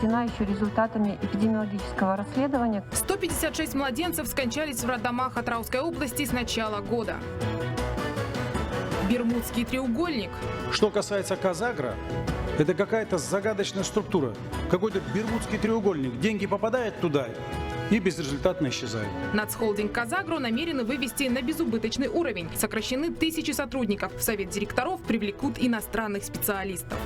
подтверждена еще результатами эпидемиологического расследования. 156 младенцев скончались в роддомах Атырауской области с начала года. Бермудский треугольник. Что касается Казагро, это какая-то загадочная структура, какой-то Бермудский треугольник. Деньги попадают туда и безрезультатно исчезают. Нацхолдинг «Казагро» намерены вывести на безубыточный уровень. Сокращены тысячи сотрудников. В совет директоров привлекут иностранных специалистов.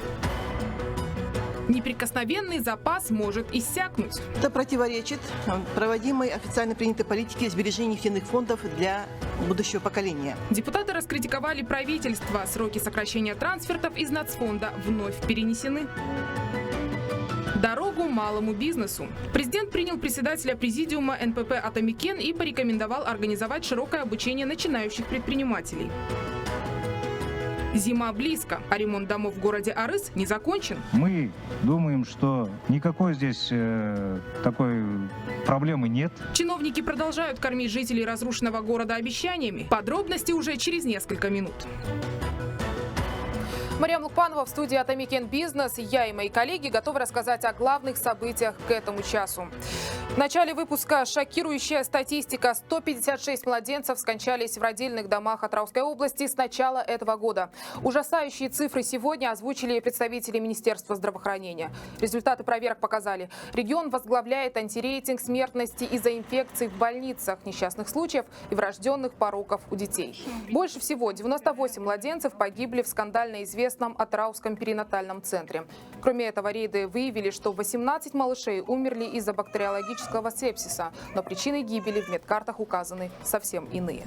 Неприкосновенный запас может иссякнуть. Это противоречит проводимой официально принятой политике сбережения нефтяных фондов для будущего поколения. Депутаты раскритиковали правительство. Сроки сокращения трансфертов из нацфонда вновь перенесены. Дорогу малому бизнесу. Президент принял председателя президиума НПП «Атамикен» и порекомендовал организовать широкое обучение начинающих предпринимателей. Зима близко, а ремонт домов в городе Арыс не закончен. Мы думаем, что никакой здесь такой проблемы нет. Чиновники продолжают кормить жителей разрушенного города обещаниями. Подробности уже через несколько минут. Мария Лукпанова в студии «Атамикен Бизнес». Я и мои коллеги готовы рассказать о главных событиях к этому часу. В начале выпуска шокирующая статистика. 156 младенцев скончались в родильных домах Атырауской области с начала этого года. Ужасающие цифры сегодня озвучили представители Министерства здравоохранения. Результаты проверок показали. Регион возглавляет антирейтинг смертности из-за инфекций в больницах, несчастных случаев и врожденных пороков у детей. Больше всего 98 младенцев погибли в скандально известном Атырауском перинатальном центре. Кроме этого, рейды выявили, что 18 малышей умерли из-за бактериологического сепсиса, но причины гибели в медкартах указаны совсем иные.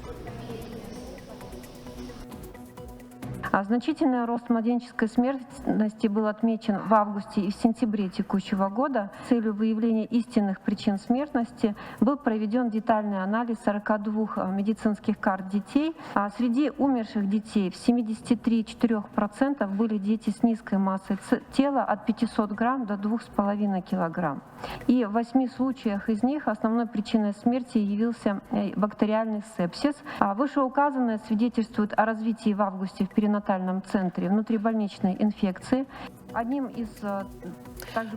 Значительный рост младенческой смертности был отмечен в августе и в сентябре текущего года. С целью выявления истинных причин смертности был проведен детальный анализ 42 медицинских карт детей. Среди умерших детей в 73,4% были дети с низкой массой тела от 500 грамм до 2,5 килограмм. И в 8 случаях из них основной причиной смерти явился бактериальный сепсис. Вышеуказанное свидетельствует о развитии в августе в перинатальном центре внутрибольничной инфекции. Одним из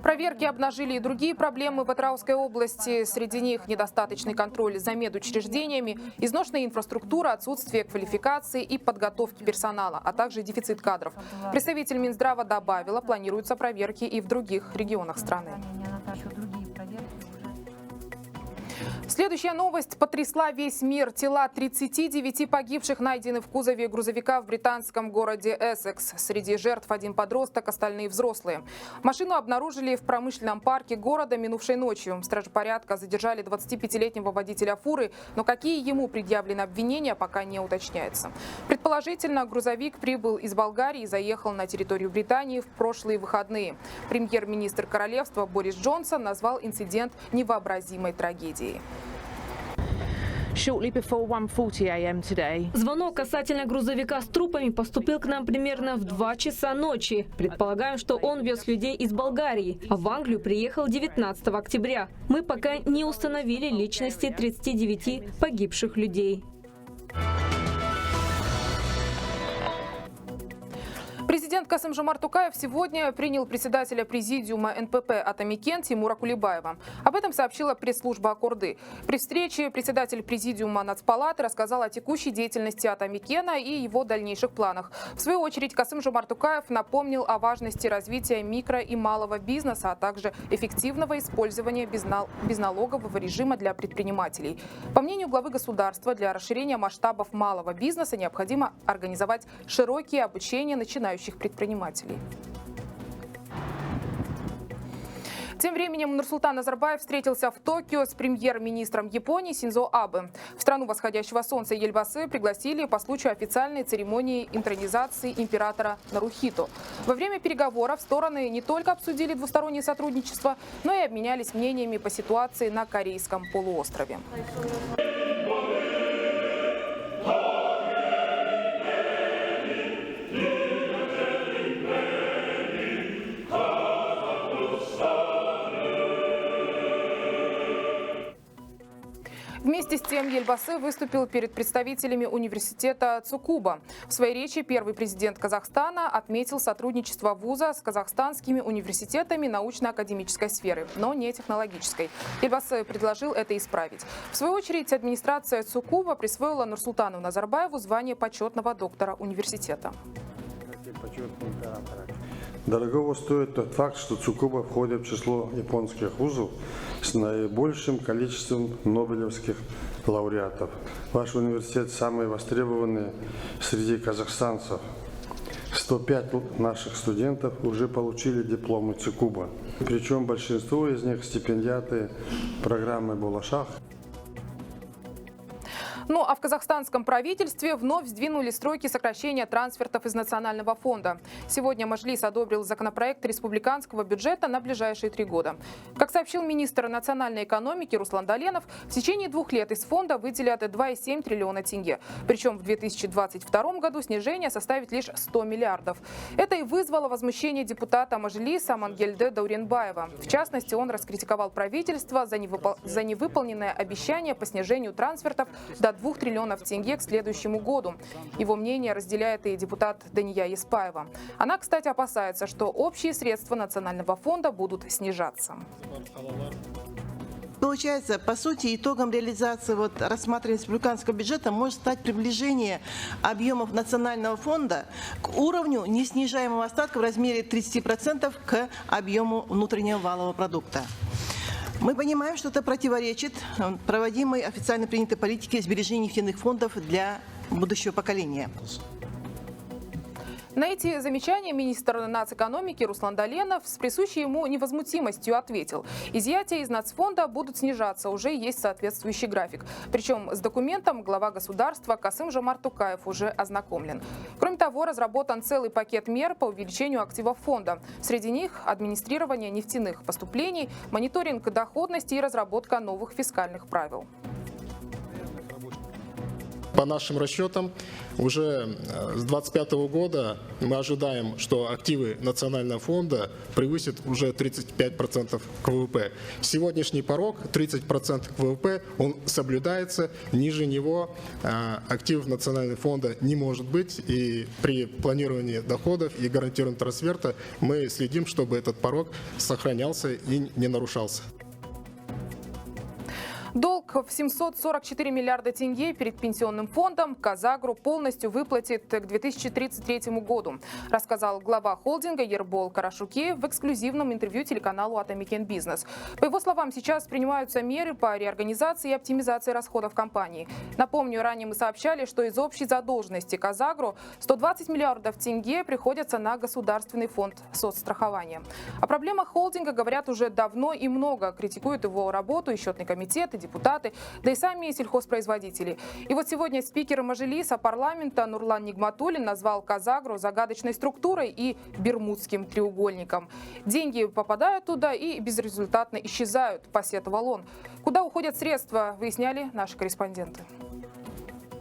проверки обнажили и другие проблемы в Атырауской области. Среди них недостаточный контроль за медучреждениями, изношенная инфраструктура, отсутствие квалификации и подготовки персонала, а также дефицит кадров. Представитель Минздрава добавила, планируются проверки и в других регионах страны. Следующая новость потрясла весь мир. Тела 39 погибших найдены в кузове грузовика в британском городе Эссекс. Среди жертв один подросток, остальные взрослые. Машину обнаружили в промышленном парке города минувшей ночью. Стражи порядка задержали 25-летнего водителя фуры, но какие ему предъявлены обвинения, пока не уточняется. Предположительно, грузовик прибыл из Болгарии и заехал на территорию Британии в прошлые выходные. Премьер-министр королевства Борис Джонсон назвал инцидент невообразимой трагедией. Звонок касательно грузовика с трупами поступил к нам примерно в 2 часа ночи. Предполагаем, что он вез людей из Болгарии, а в Англию приехал 19 октября. Мы пока не установили личности 39 погибших людей. Президент Касым-Жомарт Токаев сегодня принял председателя президиума НПП «Атамикен» Тимура Кулебаева. Об этом сообщила пресс-служба Аккорды. При встрече председатель президиума Нацпалаты рассказал о текущей деятельности Атамикена и его дальнейших планах. В свою очередь Касым-Жомарт Токаев напомнил о важности развития микро- и малого бизнеса, а также эффективного использования безналогового режима для предпринимателей. По мнению главы государства, для расширения масштабов малого бизнеса необходимо организовать широкие обучения начинающих предпринимателей. Тем временем Нурсултан Назарбаев встретился в Токио с премьер-министром Японии Синдзо Абе. В страну восходящего солнца Ельбасы пригласили по случаю официальной церемонии интронизации императора Нарухито. Во время переговоров стороны не только обсудили двустороннее сотрудничество, но и обменялись мнениями по ситуации на Корейском полуострове. Вместе Вместе с тем Ельбасы выступил перед представителями университета Цукуба. В своей речи первый президент Казахстана отметил сотрудничество вуза с казахстанскими университетами научно-академической сферы, но не технологической. Ельбасы предложил это исправить. В свою очередь, администрация Цукуба присвоила Нурсултану Назарбаеву звание почетного доктора университета. Дорогого стоит тот факт, что Цукуба входит в число японских вузов с наибольшим количеством нобелевских лауреатов. Ваш университет самый востребованный среди казахстанцев. 105 наших студентов уже получили дипломы Цукуба. Причем большинство из них стипендиаты программы «Болашах». Ну а в казахстанском правительстве вновь сдвинули сроки сокращения трансфертов из Национального фонда. Сегодня Мажилис одобрил законопроект республиканского бюджета на ближайшие 3 года. Как сообщил министр национальной экономики Руслан Даленов, в течение 2 лет из фонда выделят 2,7 триллиона тенге. Причем в 2022 году снижение составит лишь 100 миллиардов. Это и вызвало возмущение депутата Мажилиса Мангельде Дауренбаева. В частности, он раскритиковал правительство за невыполненное обещание по снижению трансфертов до 2 триллионов тенге к следующему году. Его мнение разделяет и депутат Дания Еспаева. Она, кстати, опасается, что общие средства Национального фонда будут снижаться. Получается, по сути, итогом реализации рассматривания республиканского бюджета может стать приближение объемов Национального фонда к уровню неснижаемого остатка в размере 30% к объему внутреннего валового продукта. Мы понимаем, что это противоречит проводимой официально принятой политике сбережения нефтяных фондов для будущего поколения. На эти замечания министр нацэкономики Руслан Даленов с присущей ему невозмутимостью ответил: изъятия из нацфонда будут снижаться, уже есть соответствующий график. Причем с документом глава государства Касым-Жомарт Токаев уже ознакомлен. Кроме того, разработан целый пакет мер по увеличению активов фонда. Среди них администрирование нефтяных поступлений, мониторинг доходности и разработка новых фискальных правил. По нашим расчетам, уже с 2025 года мы ожидаем, что активы Национального фонда превысят уже 35% к ВВП. Сегодняшний порог 30% к ВВП, он соблюдается, ниже него активов Национального фонда не может быть. И при планировании доходов и гарантированного трансферта мы следим, чтобы этот порог сохранялся и не нарушался. Долг в 744 миллиарда тенге перед пенсионным фондом Казагру полностью выплатит к 2033 году, рассказал глава холдинга Ербол Карашукеев в эксклюзивном интервью телеканалу Атамикен Бизнес. По его словам, сейчас принимаются меры по реорганизации и оптимизации расходов компании. Напомню, ранее мы сообщали, что из общей задолженности Казагру 120 миллиардов тенге приходятся на Государственный фонд соцстрахования. О проблемах холдинга говорят уже давно и много, критикуют его работу и счетный комитет, и депутаты, да и сами сельхозпроизводители. И вот сегодня спикер Мажилиса парламента Нурлан Нигматуллин назвал Казагру загадочной структурой и бермудским треугольником. Деньги попадают туда и безрезультатно исчезают, посетовал он. Куда уходят средства, выясняли наши корреспонденты.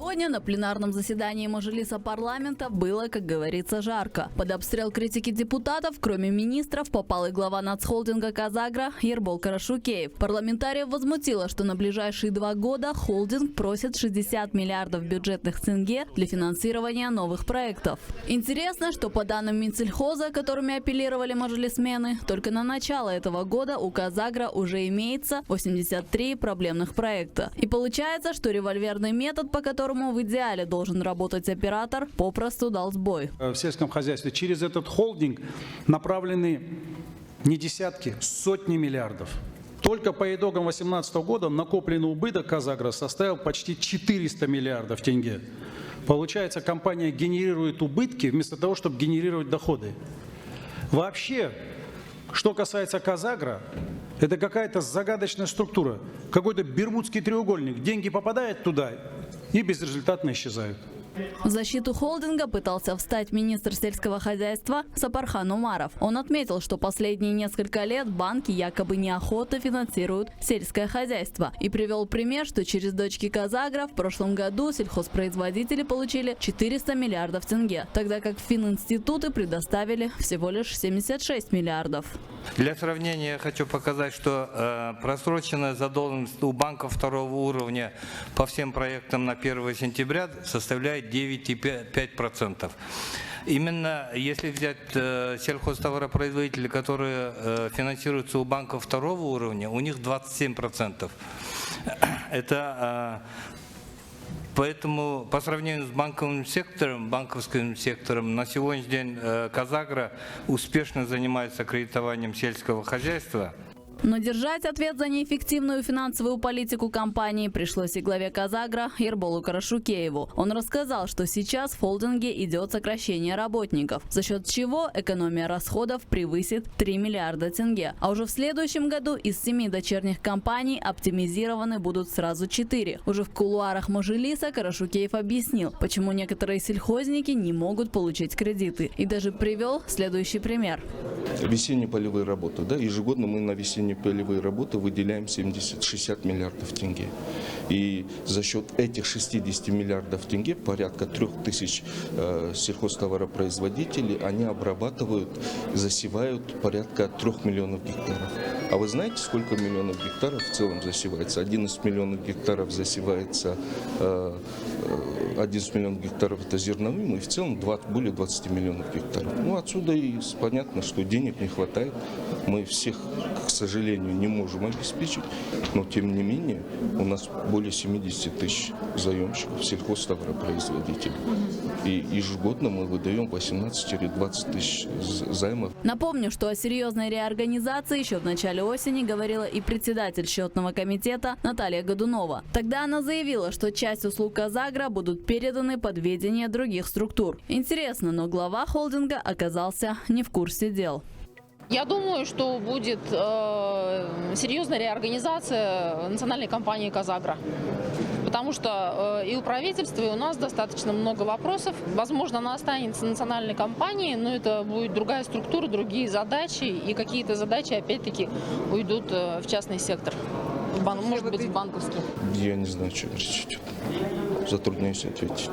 Сегодня на пленарном заседании Мажилиса парламента было, как говорится, жарко. Под обстрел критики депутатов, кроме министров, попал и глава нацхолдинга Казагра Ербол Карашукеев. Парламентариев возмутило, что на ближайшие 2 года холдинг просит 60 миллиардов бюджетных тенге для финансирования новых проектов. Интересно, что по данным Минсельхоза, которыми апеллировали мажилисмены, только на начало этого года у Казагра уже имеется 83 проблемных проекта. И получается, что револьверный метод, по которому в идеале должен работать оператор, попросту дал сбой. В сельском хозяйстве через этот холдинг направлены не десятки, сотни миллиардов. Только по итогам 2018 года накопленный убыток Казагра составил почти 400 миллиардов тенге. Получается, компания генерирует убытки вместо того, чтобы генерировать доходы. Вообще, что касается Казагра, это какая-то загадочная структура, какой-то бермудский треугольник. Деньги попадают туда и безрезультатно исчезают. В защиту холдинга пытался встать министр сельского хозяйства Сапархан Умаров. Он отметил, что последние несколько лет банки якобы неохотно финансируют сельское хозяйство. И привел пример, что через дочки Казагра в прошлом году сельхозпроизводители получили 400 миллиардов тенге, тогда как фининституты предоставили всего лишь 76 миллиардов. Для сравнения я хочу показать, что просроченная задолженность у банков второго уровня по всем проектам на 1 сентября составляет 9,5%. Именно если взять сельхозтоваропроизводители, которые финансируются у банков второго уровня, у них 27%. Это поэтому по сравнению с банковским сектором, на сегодняшний день Казагра успешно занимается кредитованием сельского хозяйства. Но держать ответ за неэффективную финансовую политику компании пришлось и главе Казагра Ерболу Карашукееву. Он рассказал, что сейчас в холдинге идет сокращение работников, за счет чего экономия расходов превысит 3 миллиарда тенге. А уже в следующем году из 7 дочерних компаний оптимизированы будут сразу 4. Уже в кулуарах Мажилиса Карашукеев объяснил, почему некоторые сельхозники не могут получить кредиты. И даже привел следующий пример. Весенние полевые работы. Да? Ежегодно мы на весенние полевые работы выделяем 70-60 миллиардов тенге. И за счет этих 60 миллиардов тенге порядка 3000 сельхозтоваропроизводителей они обрабатывают, засевают порядка 3 миллионов гектаров. А вы знаете, сколько миллионов гектаров в целом засевается? 11 миллионов гектаров засевается, 11 миллионов гектаров это зерновым, и в целом более 20 миллионов гектаров. Ну, отсюда и понятно, что денег не хватает. Мы всех, к сожалению, не можем обеспечить, но тем не менее у нас более 70 тысяч заемщиков, сельхозтоваропроизводителей. И ежегодно мы выдаем 18-20 тысяч займов. Напомню, что о серьезной реорганизации еще в начале осени говорила и председатель счетного комитета Наталья Годунова. Тогда она заявила, что часть услуг Казагра будут переданы под ведение других структур. Интересно, но глава холдинга оказался не в курсе дел. Я думаю, что будет серьезная реорганизация национальной компании «Казагра». Потому что и у правительства, и у нас достаточно много вопросов. Возможно, она останется национальной компанией, но это будет другая структура, другие задачи. И какие-то задачи, опять-таки, уйдут в частный сектор. Может быть, в банковский. Я не знаю, что речь идет. Затрудняюсь ответить.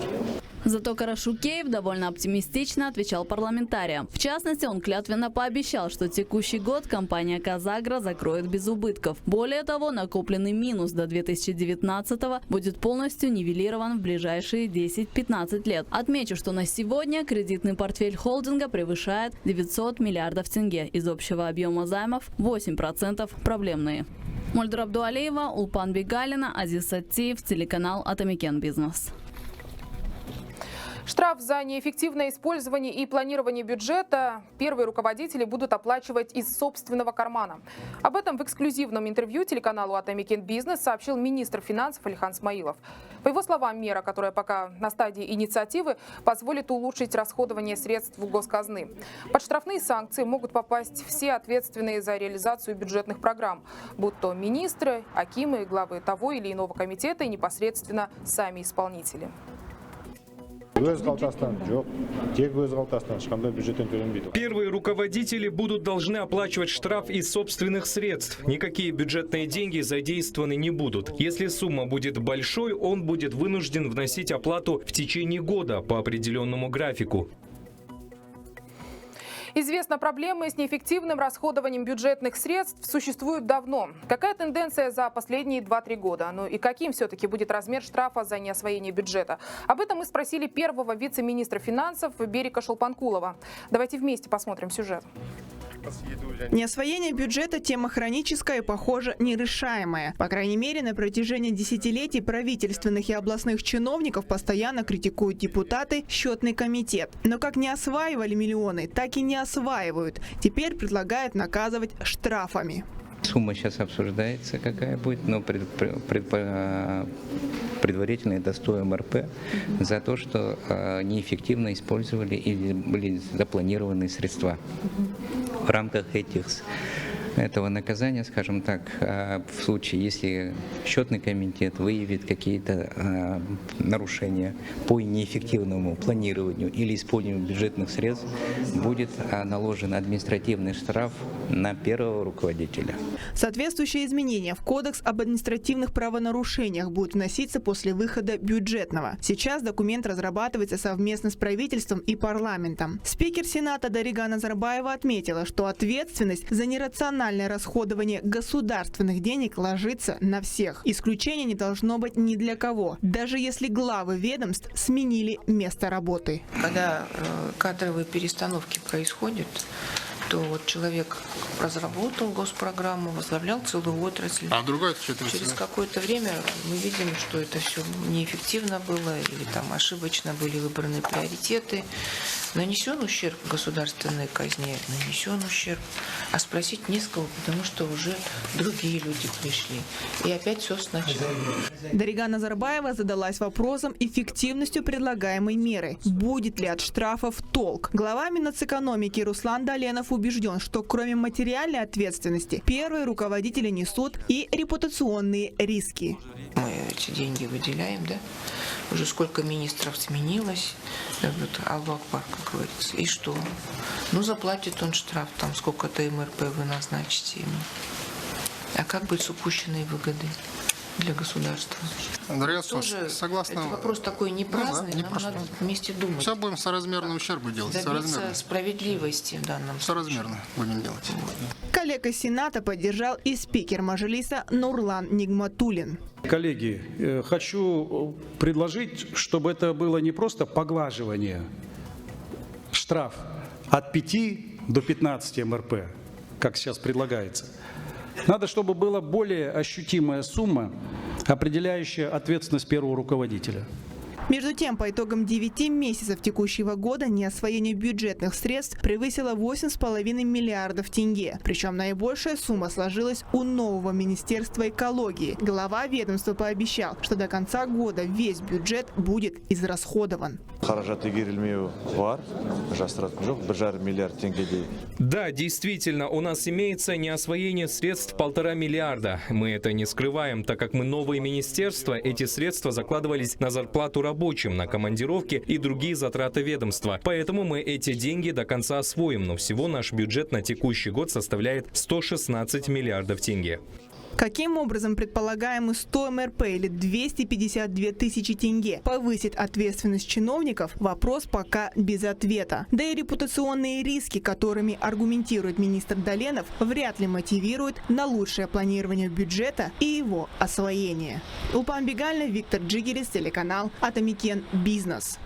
Зато Карашукеев довольно оптимистично отвечал парламентариям. В частности, он клятвенно пообещал, что текущий год компания «Казагра» закроет без убытков. Более того, накопленный минус до 2019-го будет полностью нивелирован в ближайшие 10-15 лет. Отмечу, что на сегодня кредитный портфель холдинга превышает 900 миллиардов тенге. Из общего объема займов 8% проблемные. Мольдер Абдуалиева, Улпан Бигалина, Азиз Саттиев, телеканал Атамикен Бизнес. Штраф за неэффективное использование и планирование бюджета первые руководители будут оплачивать из собственного кармана. Об этом в эксклюзивном интервью телеканалу Атамикен Бизнес сообщил министр финансов Алихан Смаилов. По его словам, мера, которая пока на стадии инициативы, позволит улучшить расходование средств госказны. Под штрафные санкции могут попасть все ответственные за реализацию бюджетных программ, будь то министры, акимы, главы того или иного комитета и непосредственно сами исполнители. Первые руководители должны оплачивать штраф из собственных средств. Никакие бюджетные деньги задействованы не будут. Если сумма будет большой, он будет вынужден вносить оплату в течение года по определенному графику. Известно, проблемы с неэффективным расходованием бюджетных средств существуют давно. Какая тенденция за последние 2-3 года? Ну и каким все-таки будет размер штрафа за неосвоение бюджета? Об этом мы спросили первого вице-министра финансов Берика Шолпанкулова. Давайте вместе посмотрим сюжет. Неосвоение бюджета – тема хроническая и, похоже, нерешаемая. По крайней мере, на протяжении десятилетий правительственных и областных чиновников постоянно критикуют депутаты, счетный комитет. Но как не осваивали миллионы, так и не осваивают. Теперь предлагают наказывать штрафами. Сумма сейчас обсуждается, какая будет, но предварительно это 100 МРП за то, что неэффективно использовали или были запланированы средства. В рамках этих этого наказания, скажем так, в случае, если счетный комитет выявит какие-то нарушения по неэффективному планированию или использованию бюджетных средств, будет наложен административный штраф на первого руководителя. Соответствующие изменения в Кодекс об административных правонарушениях будут вноситься после выхода бюджетного. Сейчас документ разрабатывается совместно с правительством и парламентом. Спикер Сената Дарига Назарбаева отметила, что ответственность за нерациональное расходование государственных денег ложится на всех. Исключения не должно быть ни для кого, даже если главы ведомств сменили место работы. Когда кадровые перестановки происходят, то вот человек разработал госпрограмму, возглавлял целую отрасль. А другой через какое-то время мы видим, что это все неэффективно было или там ошибочно были выбраны приоритеты. Нанесен ущерб государственной казне, нанесен ущерб, а спросить не с кого, потому что уже другие люди пришли. И опять все сначала. Дарига Назарбаева задалась вопросом эффективностью предлагаемой меры. Будет ли от штрафов толк? Глава Минэкономики Руслан Доленов убежден, что кроме материальной ответственности, первые руководители несут и репутационные риски. Мы эти деньги выделяем, да? Уже сколько министров сменилось, вот, Аллах Акбар, как говорится. И что? Ну, заплатит он штраф, там сколько-то МРП вы назначите ему. А как быть с упущенной выгодой для государства? Тоже согласно. Это вопрос такой не праздный, нам надо вместе думать. Все будем соразмерно ущербы делать. Добиться справедливости в данном случае. Соразмерно будем делать. Коллег из Сената поддержал и спикер Мажилиса Нурлан Нигматуллин. Коллеги, хочу предложить, чтобы это было не просто поглаживание, штраф от 5 до 15 МРП, как сейчас предлагается. Надо, чтобы была более ощутимая сумма, определяющая ответственность первого руководителя. Между тем, по итогам 9 месяцев текущего года неосвоение бюджетных средств превысило 8,5 миллиардов тенге. Причем наибольшая сумма сложилась у нового Министерства экологии. Глава ведомства пообещал, что до конца года весь бюджет будет израсходован. Да, действительно, у нас имеется неосвоение средств 1,5 миллиарда. Мы это не скрываем, так как мы новое министерство, эти средства закладывались на зарплату рабочих, на командировки и другие затраты ведомства. Поэтому мы эти деньги до конца освоим, но всего наш бюджет на текущий год составляет 116 миллиардов тенге. Каким образом предполагаемый 100 МРП или 252 тысячи тенге повысит ответственность чиновников, вопрос пока без ответа. Да и репутационные риски, которыми аргументирует министр Доленов, вряд ли мотивируют на лучшее планирование бюджета и его освоение. Улпан Бегальна, Виктор Джигерис, телеканал Атамикен Бизнес.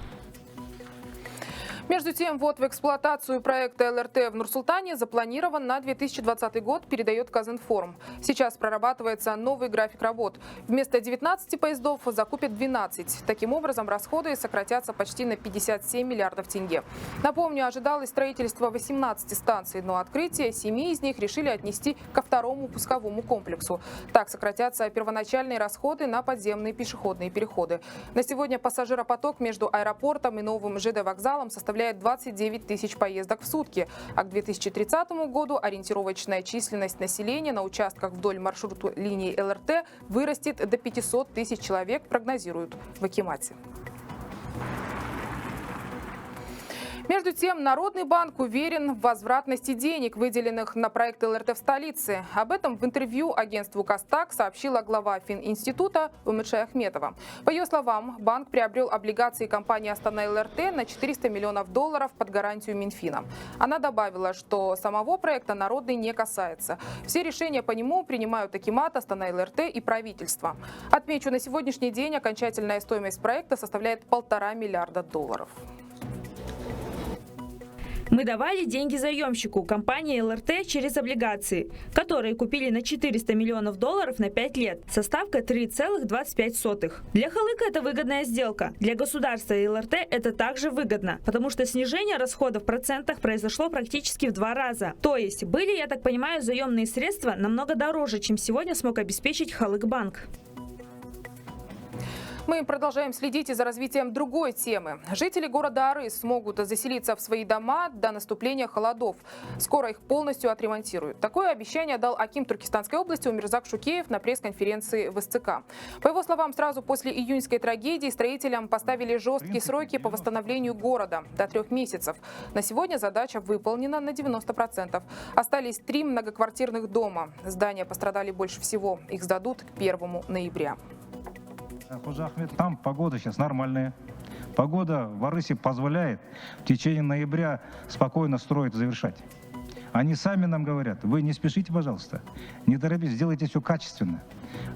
Между тем, вот в эксплуатацию проекта ЛРТ в Нур-Султане запланирован на 2020 год, передает Казинформ. Сейчас прорабатывается новый график работ. Вместо 19 поездов закупят 12. Таким образом, расходы сократятся почти на 57 миллиардов тенге. Напомню, ожидалось строительство 18 станций, но открытие 7 из них решили отнести ко второму пусковому комплексу. Так сократятся первоначальные расходы на подземные пешеходные переходы. На сегодня пассажиропоток между аэропортом и новым ЖД-вокзалом составляет 29 тысяч поездок в сутки, а к 2030 году ориентировочная численность населения на участках вдоль маршрута линии ЛРТ вырастет до 500 тысяч человек, прогнозируют в Акимате. Между тем, Народный банк уверен в возвратности денег, выделенных на проект ЛРТ в столице. Об этом в интервью агентству Костак сообщила глава Фининститута Умедши Ахметова. По ее словам, банк приобрел облигации компании Астана ЛРТ на 400 миллионов долларов под гарантию Минфина. Она добавила, что самого проекта Народный не касается. Все решения по нему принимают Акимат, Астана ЛРТ и правительство. Отмечу, на сегодняшний день окончательная стоимость проекта составляет 1,5 миллиарда долларов. Мы давали деньги заемщику, компании ЛРТ, через облигации, которые купили на 400 миллионов долларов на 5 лет со ставкой 3,25. Для Халыка это выгодная сделка. Для государства и ЛРТ это также выгодно, потому что снижение расходов в процентах произошло практически в 2 раза. То есть были, я так понимаю, заемные средства намного дороже, чем сегодня смог обеспечить Халык банк. Мы продолжаем следить и за развитием другой темы. Жители города Арыс смогут заселиться в свои дома до наступления холодов. Скоро их полностью отремонтируют. Такое обещание дал аким Туркестанской области Умирзак Шукеев на пресс-конференции в СЦК. По его словам, сразу после июньской трагедии строителям поставили жесткие сроки по восстановлению города до 3 месяцев. На сегодня задача выполнена на 90%. Остались 3 многоквартирных дома. Здания пострадали больше всего. Их сдадут к 1 ноября. Там погода сейчас нормальная. Погода в Арысе позволяет в течение ноября спокойно строить, завершать. Они сами нам говорят: вы не спешите, пожалуйста, не торопитесь, сделайте все качественно.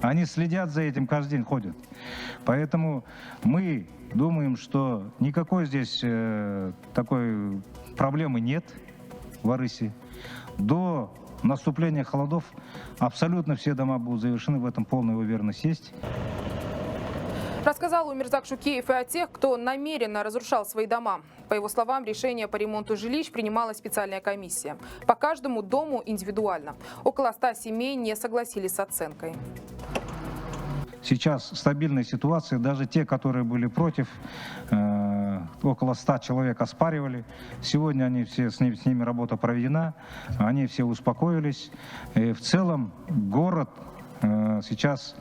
Они следят за этим, каждый день ходят. Поэтому мы думаем, что никакой здесь такой проблемы нет в Арысе. До наступления холодов абсолютно все дома будут завершены, в этом полная уверенность есть. Рассказал Умирзак Шукеев и о тех, кто намеренно разрушал свои дома. По его словам, решение по ремонту жилищ принимала специальная комиссия. По каждому дому индивидуально. Около 100 семей не согласились с оценкой. Сейчас стабильная ситуация. Даже те, которые были против, около 100 человек оспаривали. Сегодня они все, с ними работа проведена. Они все успокоились. И в целом город сейчас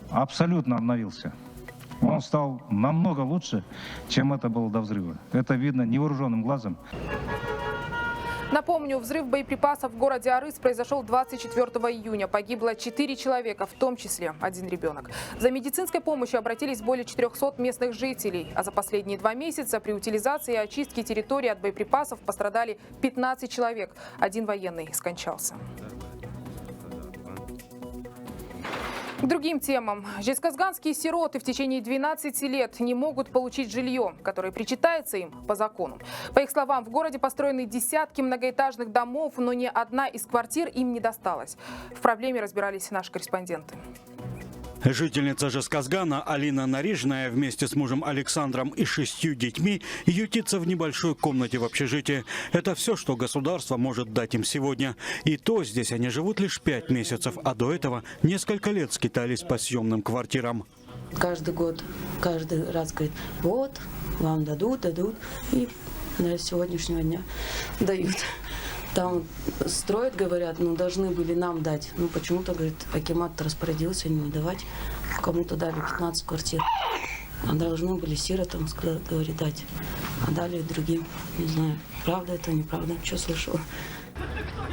абсолютно обновился. Он стал намного лучше, чем это было до взрыва. Это видно невооруженным глазом. Напомню, взрыв боеприпасов в городе Арыс произошел 24 июня. Погибло 4 человека, в том числе 1 ребенок. За медицинской помощью обратились более 400 местных жителей. А за последние 2 месяца при утилизации и очистке территории от боеприпасов пострадали 15 человек. 1 военный скончался. К другим темам. Жезказганские сироты в течение 12 лет не могут получить жилье, которое причитается им по закону. По их словам, в городе построены десятки многоэтажных домов, но ни одна из квартир им не досталась. В проблеме разбирались наши корреспонденты. Жительница Жезказгана Алина Нарижная вместе с мужем Александром и 6 детьми ютится в небольшой комнате в общежитии. Это все, что государство может дать им сегодня. И то здесь они живут лишь 5 месяцев, а до этого несколько лет скитались по съемным квартирам. Каждый год, каждый раз говорит: вот, вам дадут. И до сегодняшнего дня дают. Там строят, говорят, должны были нам дать. Почему-то, говорит, акимат распорядился не давать. Кому-то дали 15 квартир. А должны были сиротам, говорит, дать. А дали другим. Не знаю, правда это, неправда. Что слышала?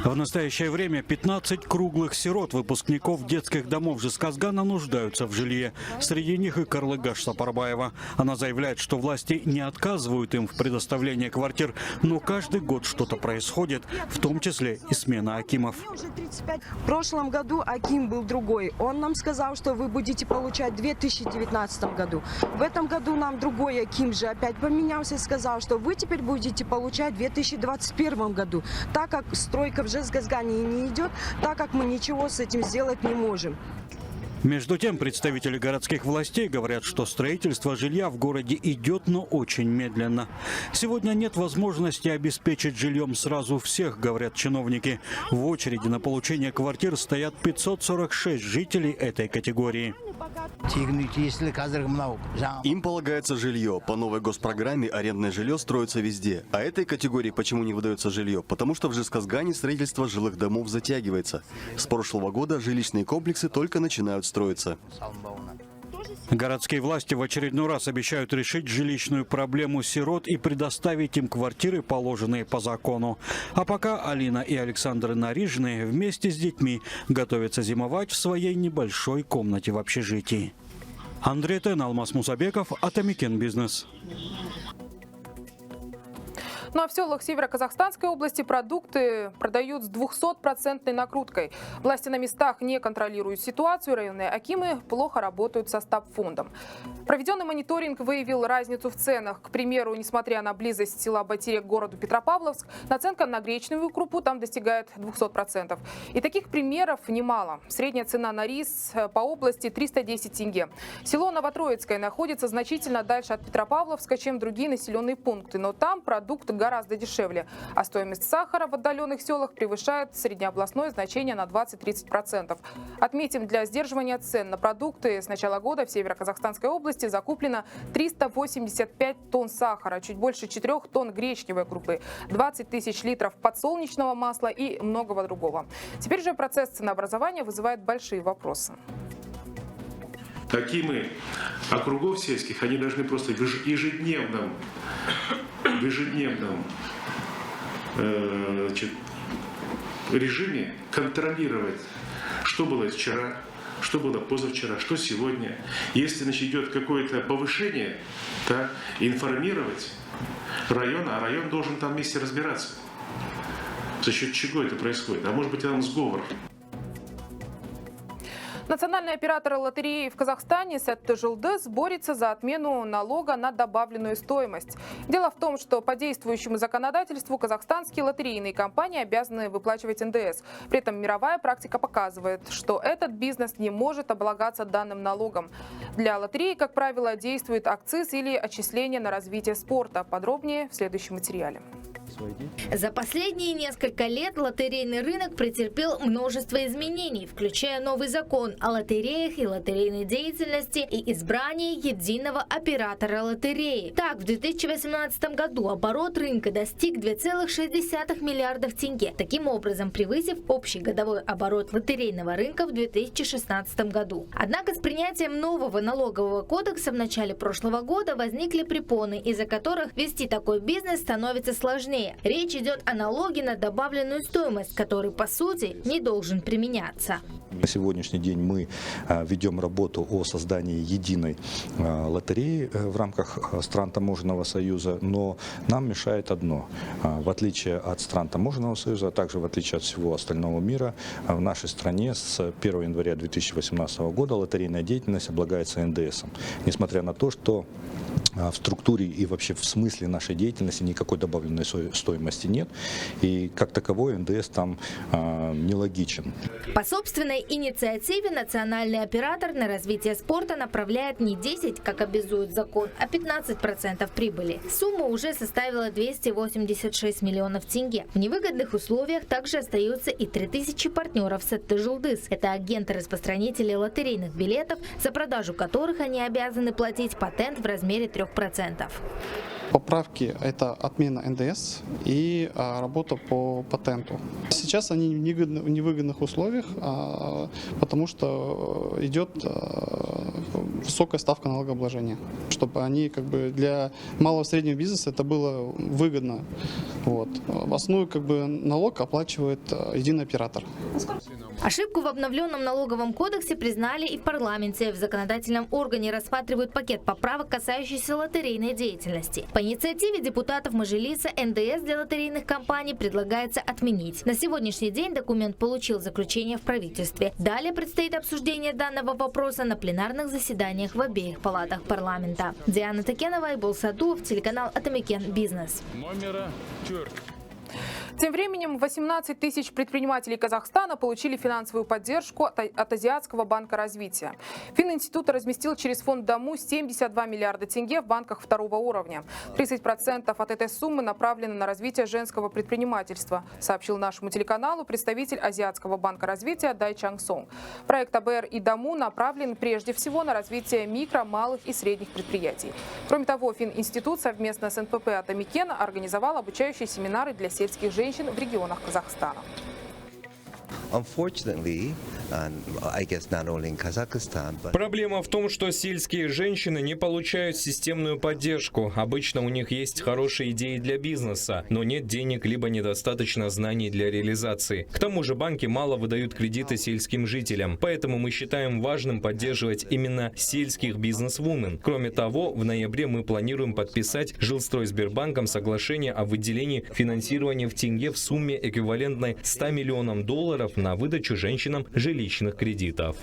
В настоящее время 15 круглых сирот, выпускников детских домов Жезказгана, нуждаются в жилье. Среди них и Карлыгаш Сапарбаева. Она заявляет, что власти не отказывают им в предоставлении квартир, но каждый год что-то происходит, в том числе и смена акимов. В прошлом году аким был другой. Он нам сказал, что вы будете получать в 2019 году. В этом году нам другой аким же опять поменялся и сказал, что вы теперь будете получать в 2021 году. Так как стройка в Жезказгане не идет, так как мы ничего с этим сделать не можем. Между тем, представители городских властей говорят, что строительство жилья в городе идет, но очень медленно. Сегодня нет возможности обеспечить жильем сразу всех, говорят чиновники. В очереди на получение квартир стоят 546 жителей этой категории. Им полагается жилье. По новой госпрограмме арендное жилье строится везде. А этой категории почему не выдается жилье? Потому что в Жезказгане строительство жилых домов затягивается. С прошлого года жилищные комплексы только начинают строиться. Городские власти в очередной раз обещают решить жилищную проблему сирот и предоставить им квартиры, положенные по закону. А пока Алина и Александр Нарижные вместе с детьми готовятся зимовать в своей небольшой комнате в общежитии. Андрей Тен, Алмаз Мусабеков, Атамикен Бизнес. Ну а в селах Северо-Казахстанской области продукты продают с 200% накруткой. Власти на местах не контролируют ситуацию, районные акимы плохо работают со стабфондом. Проведенный мониторинг выявил разницу в ценах. К примеру, несмотря на близость села Батирия к городу Петропавловск, наценка на гречневую крупу там достигает 200%. И таких примеров немало. Средняя цена на рис по области 310 тенге. Село Новотроицкое находится значительно дальше от Петропавловска, чем другие населенные пункты, но там продукт гораздо дешевле, а стоимость сахара в отдаленных селах превышает среднеобластное значение на 20-30%. Отметим, для сдерживания цен на продукты с начала года в Северо-Казахстанской области закуплено 385 тонн сахара, чуть больше 4 тонн гречневой крупы, 20 тысяч литров подсолнечного масла и многого другого. Теперь же процесс ценообразования вызывает большие вопросы. Акимы округов сельских, они должны просто в ежедневном режиме контролировать, что было вчера, что было позавчера, что сегодня. Если идет какое-то повышение, то информировать район, а район должен там вместе разбираться. За счет чего это происходит? А может быть, там сговор. Национальный оператор лотереи в Казахстане Сетте Жылдыз борется за отмену налога на добавленную стоимость. Дело в том, что по действующему законодательству казахстанские лотерейные компании обязаны выплачивать НДС. При этом мировая практика показывает, что этот бизнес не может облагаться данным налогом. Для лотереи, как правило, действует акциз или отчисление на развитие спорта. Подробнее в следующем материале. За последние несколько лет лотерейный рынок претерпел множество изменений, включая новый закон о лотереях и лотерейной деятельности и избрание единого оператора лотереи. Так, в 2018 году оборот рынка достиг 2,6 миллиардов тенге, таким образом превысив общий годовой оборот лотерейного рынка в 2016 году. Однако с принятием нового налогового кодекса в начале прошлого года возникли препоны, из-за которых вести такой бизнес становится сложнее. Речь идет о налоге на добавленную стоимость, который, по сути, не должен применяться. На сегодняшний день мы ведем работу о создании единой лотереи в рамках стран Таможенного союза, но нам мешает одно. В отличие от стран Таможенного союза, а также в отличие от всего остального мира, в нашей стране с 1 января 2018 года лотерейная деятельность облагается НДСом. Несмотря на то, что в структуре и вообще в смысле нашей деятельности никакой добавленной стоимости нет, и как таковой ндс там нелогичен. По собственной инициативе национальный оператор на развитие спорта направляет не 10, как обязует закон, а 15% прибыли. Сумма уже составила 286 миллионов тенге. В невыгодных условиях также остаются и 3000 партнеров Сетте Жылдыз. Это агенты-распространители лотерейных билетов, за продажу которых они обязаны платить патент в размере 3%. Поправки – это отмена НДС и работа по патенту. Сейчас они в невыгодных условиях, потому что идет высокая ставка налогообложения, чтобы они для малого и среднего бизнеса это было выгодно. Вот. Основной налог оплачивает единый оператор. Ошибку в обновленном налоговом кодексе признали и в парламенте. В законодательном органе рассматривают пакет поправок, касающийся лотерейной деятельности. По инициативе депутатов Мажилиса НДС для лотерейных компаний предлагается отменить. На сегодняшний день документ получил заключение в правительстве. Далее предстоит обсуждение данного вопроса на пленарных заседаниях в обеих палатах парламента. Диана Такенова, Айбол Садуов, телеканал Атамекен Бизнес. Тем временем 18 тысяч предпринимателей Казахстана получили финансовую поддержку от Азиатского банка развития. Фининститут разместил через фонд Дому 72 миллиарда тенге в банках второго уровня. 30% от этой суммы направлены на развитие женского предпринимательства, сообщил нашему телеканалу представитель Азиатского банка развития Дай Чанг Сон. Проект АБР и Дому направлен прежде всего на развитие микро, малых и средних предприятий. Кроме того, Фининститут совместно с НПП Атамекен организовал обучающие семинары для сельских женщин в регионах Казахстана. Проблема в том, что сельские женщины не получают системную поддержку. Обычно у них есть хорошие идеи для бизнеса, но нет денег либо недостаточно знаний для реализации. К тому же банки мало выдают кредиты сельским жителям, поэтому мы считаем важным поддерживать именно сельских бизнес-вумен. Кроме того, в ноябре мы планируем подписать с Жилстройсбербанком соглашение о выделении финансирования в тенге в сумме эквивалентной $100 миллионам на выдачу женщинам жилищных кредитов.